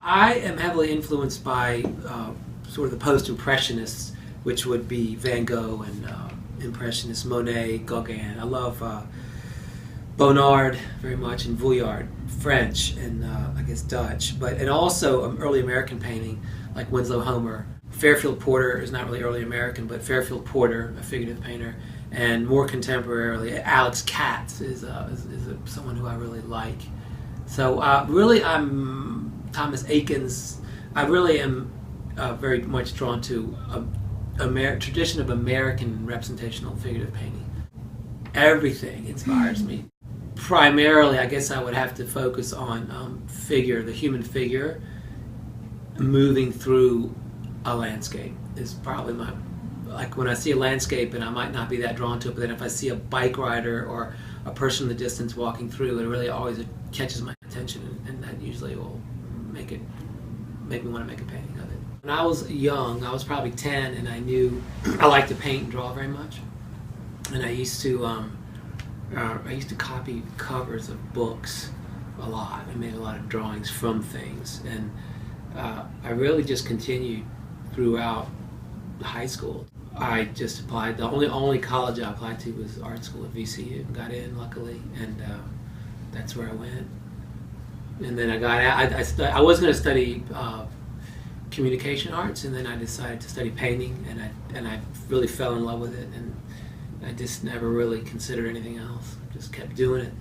I am heavily influenced by sort of the post-impressionists, which would be Van Gogh and Impressionists, Monet, Gauguin. I love Bonnard very much, and Vuillard, French, and I guess Dutch, and also early American painting like Winslow Homer. Fairfield Porter is not really early American, but Fairfield Porter, a figurative painter, and more contemporarily, Alex Katz is someone who I really like. So really, I'm Thomas Eakins. I really am very much drawn to a tradition of American representational figurative painting. Everything inspires me. Primarily, I guess I would have to focus on the human figure moving through a landscape is probably like when I see a landscape, and I might not be that drawn to it, but then if I see a bike rider or a person in the distance walking through, it really always catches my attention, and that usually will make me want to make a painting of it. When I was young, I was probably 10, and I knew I liked to paint and draw very much, and I used to copy covers of books a lot. I made a lot of drawings from things, and I really just continued throughout high school. I just applied. The only college I applied to was art school at VCU, and got in luckily, and that's where I went. And then I got out. I was going to study communication arts, and then I decided to study painting, and I really fell in love with it, and I just never really considered anything else. Just kept doing it.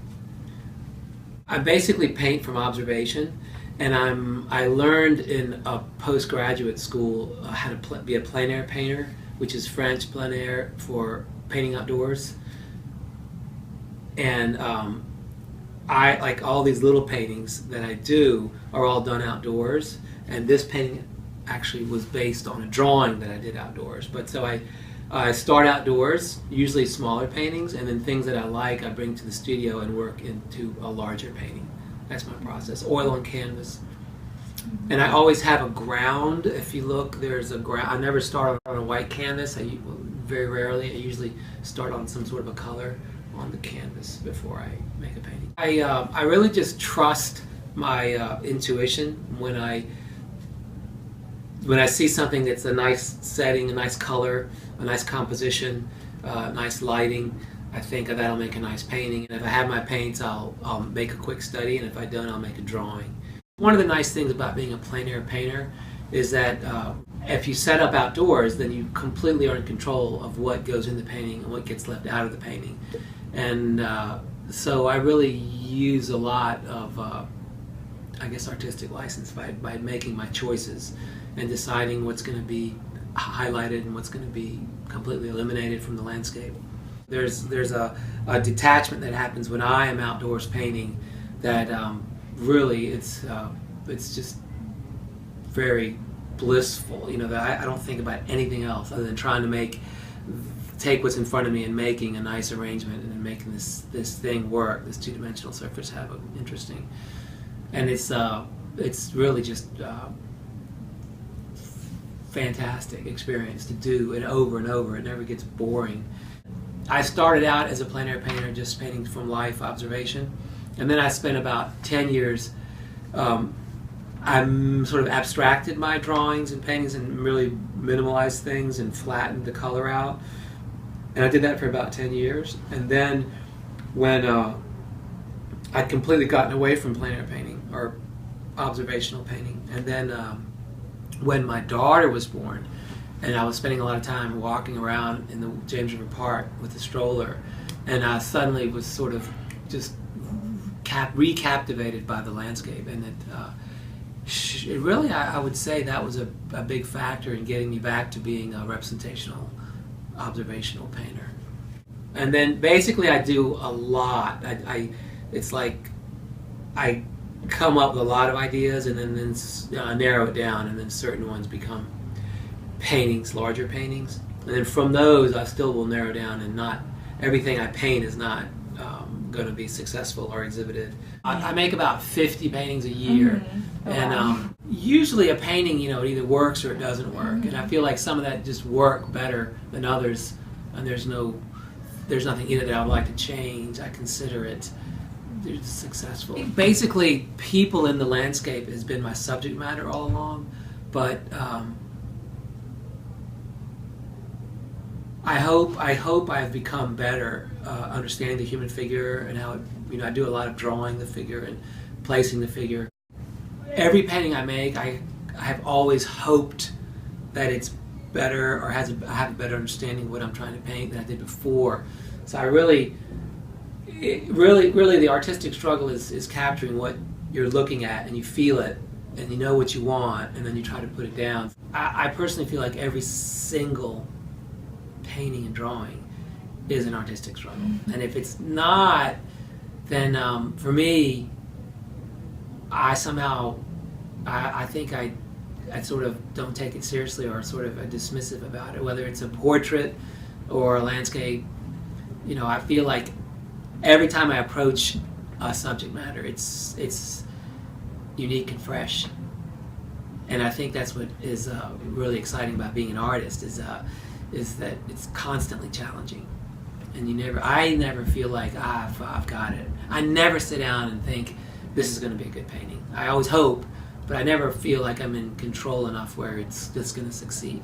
I basically paint from observation, and I learned in a postgraduate school how to be a plein air painter, which is French plein air for painting outdoors. And I like all these little paintings that I do are all done outdoors, and this painting actually was based on a drawing that I did outdoors. But so I start outdoors, usually smaller paintings, and then things that I like I bring to the studio and work into a larger painting. That's my process. Oil on canvas. And I always have a ground. If you look, there's a ground. I never start on a white canvas. Very rarely. I usually start on some sort of a color on the canvas before I make a painting. I really just trust my intuition when I see something that's a nice setting, a nice color, a nice composition, nice lighting. I think that'll make a nice painting. And if I have my paints, I'll make a quick study, and if I don't, I'll make a drawing. One of the nice things about being a plein air painter is that if you set up outdoors, then you completely are in control of what goes in the painting and what gets left out of the painting. And so I really use a lot of, I guess, artistic license by making my choices and deciding what's going to be highlighted and what's going to be completely eliminated from the landscape. There's a detachment that happens when I am outdoors painting that really it's just very blissful. You know, that I don't think about anything else other than trying to take what's in front of me and making a nice arrangement and making this thing work, this two-dimensional surface have an interesting. And it's really just fantastic experience to do it over and over. It never gets boring. I started out as a plein air painter, just painting from life observation, and then I spent about 10 years. I sort of abstracted my drawings and paintings and really minimalized things and flattened the color out, and I did that for about 10 years. And then when I'd completely gotten away from plein air painting or observational painting, and then when my daughter was born, and I was spending a lot of time walking around in the James River Park with a stroller, and I suddenly was sort of just recaptivated by the landscape, and it really, I would say that was a big factor in getting me back to being a representational, observational painter. And then basically I do a lot. It's like I come up with a lot of ideas and then narrow it down, and then certain ones become paintings, larger paintings, and then from those I still will narrow down, and not everything I paint is not going to be successful or exhibited. I make about 50 paintings a year, and usually a painting, it either works or it doesn't work, and I feel like some of that just work better than others, and there's nothing in it that I would like to change. I consider it they're successful. Basically, people in the landscape has been my subject matter all along, but I hope I've become better understanding the human figure and how I do a lot of drawing the figure and placing the figure. Every painting I make, I have always hoped that it's better or I have a better understanding of what I'm trying to paint than I did before. So I really the artistic struggle is capturing what you're looking at and you feel it and you know what you want and then you try to put it down. I personally feel like every single painting and drawing is an artistic struggle. And if it's not, then for me, I think I sort of don't take it seriously or sort of dismissive about it, whether it's a portrait or a landscape. I feel like every time I approach a subject matter, it's unique and fresh. And I think that's what is really exciting about being an artist is that it's constantly challenging. And I never feel like I've got it. I never sit down and think this is going to be a good painting. I always hope, but I never feel like I'm in control enough where it's just going to succeed.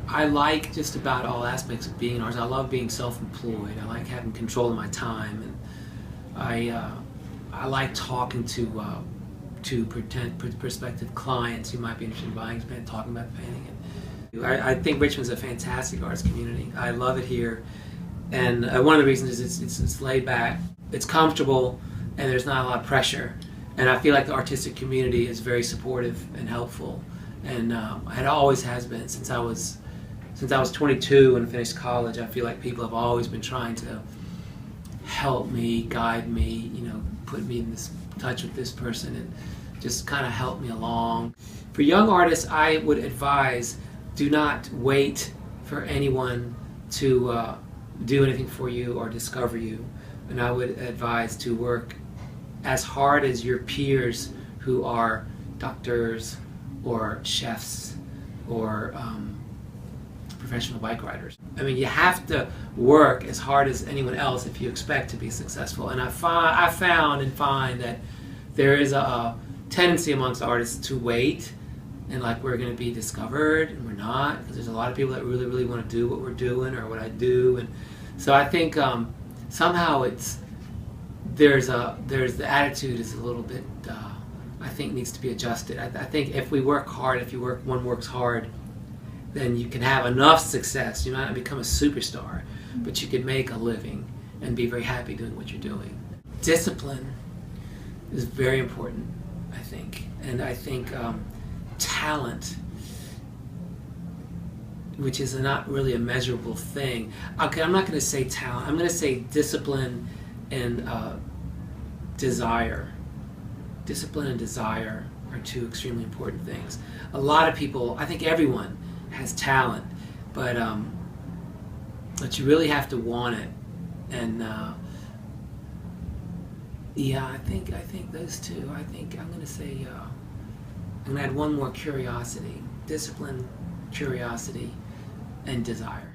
I like just about all aspects of being an artist. I love being self-employed. I like having control of my time, and I like talking to prospective clients who might be interested in buying, talking about the painting. And I think Richmond's a fantastic arts community. I love it here, and one of the reasons is it's laid back, it's comfortable, and there's not a lot of pressure. And I feel like the artistic community is very supportive and helpful, and it always has been since I was 22 and finished college. I feel like people have always been trying to help me, guide me, put me in touch with this person and just kind of help me along. For young artists, I would advise, do not wait for anyone to do anything for you or discover you. And I would advise to work as hard as your peers who are doctors or chefs or professional bike riders. I mean, you have to work as hard as anyone else if you expect to be successful. And I found and find that there is a tendency amongst artists to wait and like we're going to be discovered, and we're not, because there's a lot of people that really, really want to do what we're doing or what I do. And so I think somehow there's the attitude is a little bit I think needs to be adjusted. I think if we work hard, one works hard, then you can have enough success. You might not become a superstar, but you can make a living and be very happy doing what you're doing. Discipline is very important, I think, and I think talent, which is not really a measurable thing. Okay, I'm not going to say talent. I'm going to say discipline and desire. Discipline and desire are two extremely important things. A lot of people, I think everyone has talent, but you really have to want it. And yeah, I think those two. I think I'm going to say I'm going to add one more: curiosity, discipline, curiosity, and desire.